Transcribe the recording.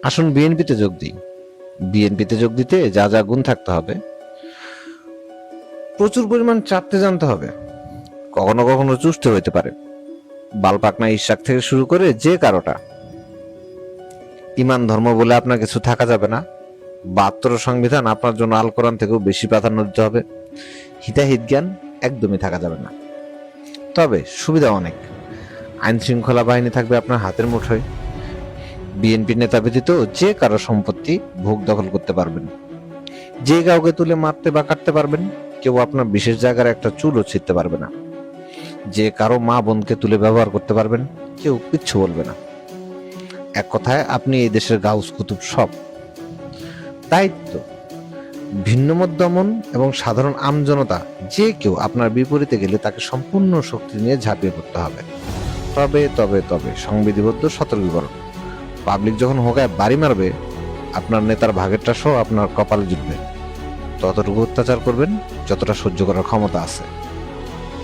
আসুন বিএনপিতে যোগ দিই। বিএনপিতে যোগ দিতে যা যা গুণ থাকতে হবে: প্রচুর পরিমাণ চাপতে জানতে হবে, কখনো কখনো চুষতে হইতে পারে, বালপাকনা ইশাক থেকে শুরু করে যে কারোটা। ইমান ধর্ম বলে আপনার কিছু থাকা যাবে না। ৭২ সংবিধান আপনার জন্য আল কোরআন থেকেও বেশি প্রাধান্য দিতে হবে। হিতাহিত জ্ঞান একদমই থাকা যাবে না। তবে সুবিধা অনেক। আইন শৃঙ্খলা বাহিনী থাকবে আপনার হাতের মুঠোয়। বিএনপি নেতা ব্যতীত যে কারো সম্পত্তি ভোগ দখল করতে পারবেন, যে কাউকে তুলে মারতে বা কাটতে পারবেন। কেউ আপনার বিশেষ জায়গার একটা চুলও ছিঁড়তে পারবে না। যে কারো মা বোনকে তুলে ব্যবহার করতে পারবেন, কেউ কিচ্ছু বলবে না। এক কথায় আপনি এই দেশের গাউস কুতুব সব। দায়িত্ব: ভিন্নমত দমন এবং সাধারণ আমজনতা যে কেউ আপনার বিপরীতে গেলে তাকে সম্পূর্ণ শক্তি নিয়ে ঝাঁপিয়ে পড়তে হবে। তবে তবে তবে সংবিধিবদ্ধ সতর্কীকরণ: পাবলিক যখন হোগায় বাড়ি মারবে, আপনার নেতার ভাগেরটা সহ আপনার কপালে জুটবে। ততটুকু অত্যাচার করবেন যতটা সহ্য করার ক্ষমতা আছে।